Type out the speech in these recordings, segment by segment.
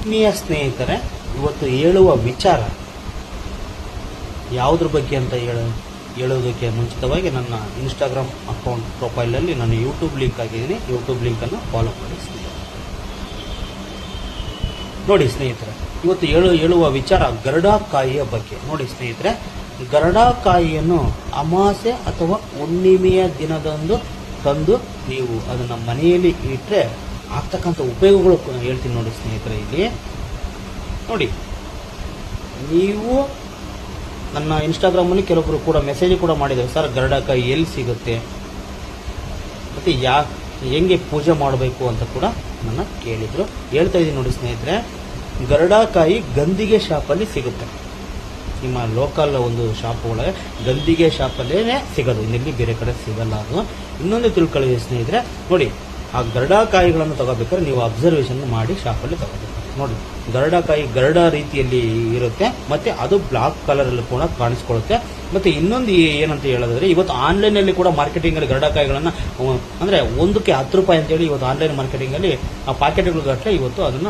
ಆತ್ಮೀಯ ಸ್ನೇಹಿತರೆ, ಇವತ್ತು ಹೇಳುವ ವಿಚಾರ ಯಾವುದ್ರ ಬಗ್ಗೆ ಅಂತ ಹೇಳೋದಕ್ಕೆ ಮುಂಚಿತವಾಗಿ ನನ್ನ ಇನ್ಸ್ಟಾಗ್ರಾಮ್ ಅಕೌಂಟ್ ಪ್ರೊಫೈಲಲ್ಲಿ ನಾನು ಯೂಟ್ಯೂಬ್ ಲಿಂಕ್ ಆಗಿದ್ದೀನಿ. ಯೂಟ್ಯೂಬ್ ಲಿಂಕನ್ನು ಫಾಲೋ ಮಾಡಿ ನೋಡಿ ಸ್ನೇಹಿತರೆ. ಇವತ್ತು ಹೇಳುವ ವಿಚಾರ ಗರಡಕಾಯಿಯ ಬಗ್ಗೆ. ನೋಡಿ ಸ್ನೇಹಿತರೆ, ಗರಡಕಾಯಿಯನ್ನು ಅಮಾಸೆ ಅಥವಾ ಹುಣ್ಣಿಮೆಯ ದಿನದಂದು ತಂದು ನೀವು ಅದನ್ನು ಮನೆಯಲ್ಲಿ ಇಟ್ಟರೆ ಆಗ್ತಕ್ಕಂಥ ಉಪಯೋಗಗಳು ಹೇಳ್ತೀನಿ ನೋಡಿ ಸ್ನೇಹಿತರೆ. ಇಲ್ಲಿ ನೋಡಿ, ನೀವು ನನ್ನ ಇನ್ಸ್ಟಾಗ್ರಾಮಲ್ಲಿ ಕೆಲವೊಬ್ಬರು ಕೂಡ ಮೆಸೇಜ್ ಕೂಡ ಮಾಡಿದ್ದಾರೆ, ಸರ್ ಗರಡಕಾಯಿ ಎಲ್ಲಿ ಸಿಗುತ್ತೆ ಮತ್ತು ಹೆಂಗೆ ಪೂಜೆ ಮಾಡಬೇಕು ಅಂತ ಕೂಡ ನನ್ನ ಕೇಳಿದರು. ಹೇಳ್ತಾ ಇದ್ದೀನಿ ನೋಡಿ ಸ್ನೇಹಿತರೆ, ಗರಡಕಾಯಿ ಗಂದಿಗೆ ಶಾಪಲ್ಲಿ ಸಿಗುತ್ತೆ. ನಿಮ್ಮ ಲೋಕಲ್ ಒಂದು ಶಾಪ್ ಒಳಗೆ ಗಂದಿಗೆ ಶಾಪಲ್ಲೇ ಸಿಗೋದು, ಇನ್ನೆಲ್ಲಿ ಬೇರೆ ಕಡೆ ಸಿಗಲ್ಲ. ಅದು ಇನ್ನೊಂದು ತಿಳ್ಕೊಳ್ಳಿ ಸ್ನೇಹಿತರೆ. ನೋಡಿ, ಆ ಗರಡಕಾಯಿಗಳನ್ನು ತಗೋಬೇಕಾದ್ರೆ ನೀವು ಅಬ್ಸರ್ವೇಷನ್ ಮಾಡಿ ಶಾಪಲ್ಲಿ ತಗೋಬೇಕು. ನೋಡಿ, ಗರಡಕಾಯಿ ಗರಡ ರೀತಿಯಲ್ಲಿ ಇರುತ್ತೆ, ಮತ್ತೆ ಅದು ಬ್ಲಾಕ್ ಕಲರ್ ಅಲ್ಲಿ ಕೂಡ ಕಾಣಿಸ್ಕೊಳ್ಳುತ್ತೆ. ಮತ್ತೆ ಇನ್ನೊಂದು ಏನಂತ ಹೇಳೋದಾದ್ರೆ, ಇವತ್ತು ಆನ್ಲೈನ್ ಅಲ್ಲಿ ಕೂಡ ಮಾರ್ಕೆಟಿಂಗ್ ಅಲ್ಲಿ ಗರಡಕಾಯಿಗಳನ್ನ ಅಂದ್ರೆ ಒಂದಕ್ಕೆ 10 ರೂಪಾಯಿ ಅಂತೇಳಿ ಇವತ್ತು ಆನ್ಲೈನ್ ಮಾರ್ಕೆಟಿಂಗ್ ಅಲ್ಲಿ ಆ ಪಾಕೆಟ್ಗಳು ಗಟ್ಟಲೆ ಇವತ್ತು ಅದನ್ನ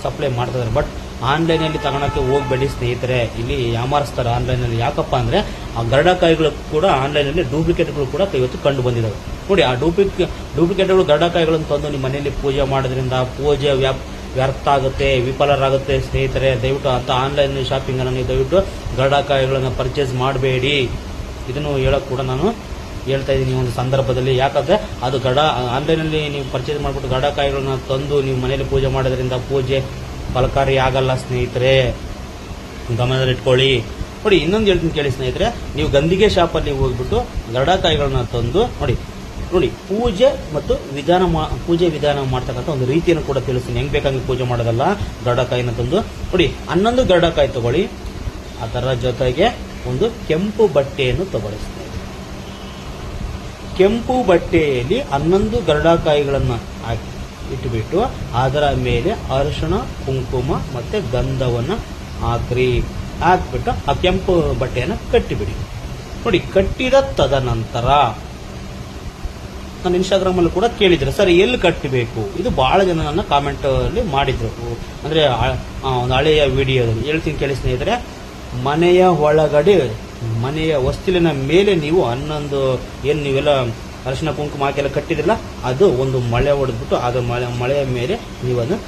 ಸಪ್ಲೈ ಮಾಡ್ತಿದ್ದಾರೆ. ಬಟ್ ಆನ್ಲೈನ್ ಅಲ್ಲಿ ತಗೊಳಕ್ಕೆ ಹೋಗ್ಬೇಡಿ ಸ್ನೇಹಿತರೆ, ಇಲ್ಲಿ ಯಾಮಾರಿಸ್ತಾರೆ ಆನ್ಲೈನ್ ಅಲ್ಲಿ. ಯಾಕಪ್ಪ ಅಂದ್ರೆ ಆ ಗರಡಕಾಯಿಗಳು ಕೂಡ ಆನ್ಲೈನ್ ಅಲ್ಲಿ ಡೂಪ್ಲಿಕೇಟ್ಗಳು ಕೂಡ ಇವತ್ತು ಕಂಡು ಬಂದಿದ್ದಾವೆ. ನೋಡಿ, ಆ ಡೂಪ್ಲಿಕೇಟ್ಗಳು ಗರಡಕಾಯಿಗಳನ್ನು ತಂದು ನಿಮ್ಮ ಮನೆಯಲ್ಲಿ ಪೂಜೆ ಮಾಡೋದ್ರಿಂದ ಪೂಜೆ ವ್ಯರ್ಥ ಆಗುತ್ತೆ, ವಿಫಲರಾಗುತ್ತೆ ಸ್ನೇಹಿತರೆ. ದಯವಿಟ್ಟು ಅಂತ ಆನ್ಲೈನ್ ಶಾಪಿಂಗ್ ಅನ್ನು ನೀವು ದಯವಿಟ್ಟು ಗರಡಕಾಯಿಗಳನ್ನು ಪರ್ಚೇಸ್ ಮಾಡಬೇಡಿ. ಇದನ್ನು ಹೇಳಕ್ ಕೂಡ ನಾನು ಹೇಳ್ತಾ ಇದ್ದೀನಿ ಒಂದು ಸಂದರ್ಭದಲ್ಲಿ. ಯಾಕಂದ್ರೆ ಅದು ಆನ್ಲೈನಲ್ಲಿ ನೀವು ಪರ್ಚೇಸ್ ಮಾಡಿಬಿಟ್ಟು ಗರಡಕಾಯಿಗಳನ್ನ ತಂದು ನೀವು ಮನೆಯಲ್ಲಿ ಪೂಜೆ ಮಾಡೋದ್ರಿಂದ ಪೂಜೆ ಫಲಕಾರಿ ಆಗಲ್ಲ ಸ್ನೇಹಿತರೆ, ಗಮನದಲ್ಲಿಟ್ಕೊಳ್ಳಿ. ನೋಡಿ, ಇನ್ನೊಂದು ಹೇಳ್ತೀನಿ ಕೇಳಿ ಸ್ನೇಹಿತರೆ, ನೀವು ಗಂದಿಗೆ ಶಾಪಲ್ಲಿ ಹೋಗ್ಬಿಟ್ಟು ಗರಡಕಾಯಿಗಳನ್ನ ತಂದು ನೋಡಿ ಪೂಜೆ ಮತ್ತು ಪೂಜೆ ವಿಧಾನ ಮಾಡ್ತಕ್ಕಂಥ ಒಂದು ರೀತಿಯನ್ನು ಕೂಡ ತಿಳಿಸ್ತೀನಿ. ಹೆಂಗ್ ಬೇಕಂಗೆ ಪೂಜೆ ಮಾಡೋದಲ್ಲ. ಗರಡಕಾಯಿನ ತಂದು ನೋಡಿ, 11 ಗರಡಕಾಯಿ ತಗೊಳ್ಳಿ, ಅದರ ಜೊತೆಗೆ ಒಂದು ಕೆಂಪು ಬಟ್ಟೆಯನ್ನು ತಗೊಳ್ಳಿ. ಕೆಂಪು ಬಟ್ಟೆಯಲ್ಲಿ 11 ಗರಡಕಾಯಿಗಳನ್ನು ಇಟ್ಟುಬಿಟ್ಟು ಅದರ ಮೇಲೆ ಅರಿಶಿಣ, ಕುಂಕುಮ ಮತ್ತೆ ಗಂಧವನ್ನು ಹಾಕ್ಬಿಟ್ಟು ಆ ಕೆಂಪು ಬಟ್ಟೆಯನ್ನು ಕಟ್ಟಿಬಿಡಿ. ನೋಡಿ, ಕಟ್ಟಿದ ತದನಂತರ ನಾನು ಇನ್ಸ್ಟಾಗ್ರಾಮ್ ಅಲ್ಲಿ ಕೂಡ ಕೇಳಿದ್ರೆ, ಸರ್ ಎಲ್ಲಿ ಕಟ್ಟಬೇಕು, ಇದು ಬಹಳ ಜನ ನನ್ನ ಕಾಮೆಂಟ್ ಅಲ್ಲಿ ಮಾಡಿದ್ರು. ಅಂದ್ರೆ ಒಂದು ಹಳೆಯ ವಿಡಿಯೋದಲ್ಲಿ ಹೇಳ್ತೀನಿ ಕೇಳಿ ಸ್ನೇಹಿತರೆ. ಮನೆಯ ಒಳಗಡೆ ಮನೆಯ ಹೊಸ್ತಿಲಿನ ಮೇಲೆ ನೀವು 11 ಏನು ನೀವೆಲ್ಲ ಅರಿಶಿನ ಕುಂಕುಮ ಹಾಕೆಲ್ಲ ಕಟ್ಟಿದ್ರಲ್ಲ, ಅದು ಒಂದು ಮಳೆ ಹೊಡೆದ್ಬಿಟ್ಟು ಅದು ಮಳೆಯ ಮೇಲೆ ನೀವು ಅದನ್ನ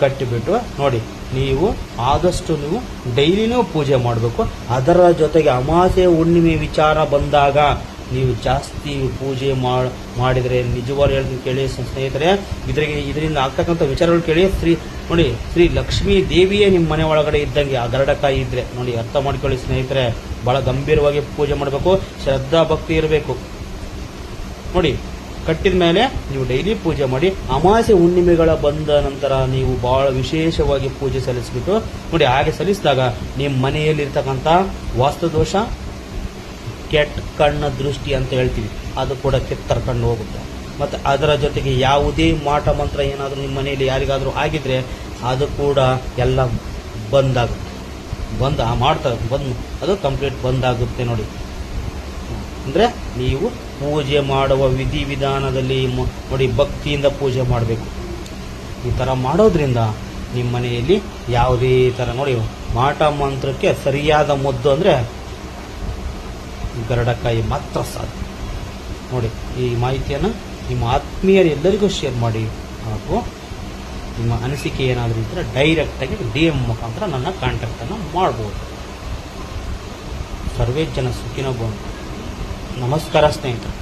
ಕಟ್ಟಿಬಿಟ್ಟು ನೋಡಿ, ನೀವು ಆದಷ್ಟು ನೀವು ಡೈಲಿನೂ ಪೂಜೆ ಮಾಡಬೇಕು. ಅದರ ಜೊತೆಗೆ ಅಮಾಸೆ ಹುಣ್ಣಿಮೆ ವಿಚಾರ ಬಂದಾಗ ನೀವು ಜಾಸ್ತಿ ಪೂಜೆ ಮಾಡಿದರೆ ನಿಜವಾಗ್ಲೂ ಹೇಳ್ತೀನಿ ಕೇಳಿ ಸ್ನೇಹಿತರೆ, ಇದರಿಂದ ಆಗ್ತಕ್ಕಂಥ ವಿಚಾರಗಳು ಕೇಳಿ. ಶ್ರೀ ಲಕ್ಷ್ಮೀ ದೇವಿಯೇ ನಿಮ್ಮ ಮನೆ ಒಳಗಡೆ ಇದ್ದಂಗೆ ಆ ಗರಡಕಾಯಿ ಇದ್ರೆ ನೋಡಿ, ಅರ್ಥ ಮಾಡ್ಕೊಳ್ಳಿ ಸ್ನೇಹಿತರೆ. ಬಹಳ ಗಂಭೀರವಾಗಿ ಪೂಜೆ ಮಾಡಬೇಕು, ಶ್ರದ್ಧಾ ಭಕ್ತಿ ಇರಬೇಕು. ನೋಡಿ, ಕಟ್ಟಿದ ಮೇಲೆ ನೀವು ಡೈಲಿ ಪೂಜೆ ಮಾಡಿ. ಅಮಾವಾಸ್ಯೆ ಹುಣ್ಣಿಮೆಗಳ ಬಂದ ನಂತರ ನೀವು ಬಹಳ ವಿಶೇಷವಾಗಿ ಪೂಜೆ ಸಲ್ಲಿಸ್ಬಿಟ್ಟು ನೋಡಿ, ಹಾಗೆ ಸಲ್ಲಿಸಿದಾಗ ನಿಮ್ಮ ಮನೆಯಲ್ಲಿರ್ತಕ್ಕಂಥ ವಾಸ್ತುದೋಷ, ಕೆಟ್ಟ ಕಣ್ಣ ದೃಷ್ಟಿ ಅಂತ ಹೇಳ್ತೀವಿ, ಅದು ಕೂಡ ಕಿತ್ತರ್ಕೊಂಡು ಹೋಗುತ್ತೆ. ಮತ್ತೆ ಅದರ ಜೊತೆಗೆ ಯಾವುದೇ ಮಾಟ ಮಂತ್ರ ಏನಾದರೂ ನಿಮ್ಮ ಮನೆಯಲ್ಲಿ ಯಾರಿಗಾದರೂ ಆಗಿದ್ರೆ ಅದು ಕೂಡ ಎಲ್ಲ ಬಂದಾಗುತ್ತೆ. ಅದು ಕಂಪ್ಲೀಟ್ ಬಂದಾಗುತ್ತೆ. ಅಂದ್ರೆ ನೀವು ಪೂಜೆ ಮಾಡುವ ವಿಧಾನದಲ್ಲಿ ನೋಡಿ, ಭಕ್ತಿಯಿಂದ ಪೂಜೆ ಮಾಡಬೇಕು. ಈ ತರ ಮಾಡೋದ್ರಿಂದ ನಿಮ್ಮ ಮನೆಯಲ್ಲಿ ಯಾವುದೇ ತರ ನೋಡಿ, ಮಾಟ ಮಂತ್ರಕ್ಕೆ ಸರಿಯಾದ ಮದ್ದು ಅಂದ್ರೆ ಗರಡಕಾಯಿ ಮಾತ್ರ ಸಾಧ್ಯ. ನೋಡಿ, ಈ ಮಾಹಿತಿಯನ್ನು ನಿಮ್ಮ ಆತ್ಮೀಯರು ಎಲ್ಲರಿಗೂ ಶೇರ್ ಮಾಡಿ. ಹಾಗೂ ನಿಮ್ಮ ಅನಿಸಿಕೆ ಏನಾದರೂ ಇದ್ದರೆ ಡೈರೆಕ್ಟ್ ಆಗಿ DM ಮುಖಾಂತರ ನನ್ನ ಕಾಂಟ್ಯಾಕ್ಟ್ ಅನ್ನು ಮಾಡಬಹುದು. ಸರ್ವೇ ಜನ ಸುಖಿನೋ ಭವಂತು. ನಮಸ್ಕಾರ ಸ್ನೇಹಿತರೆ.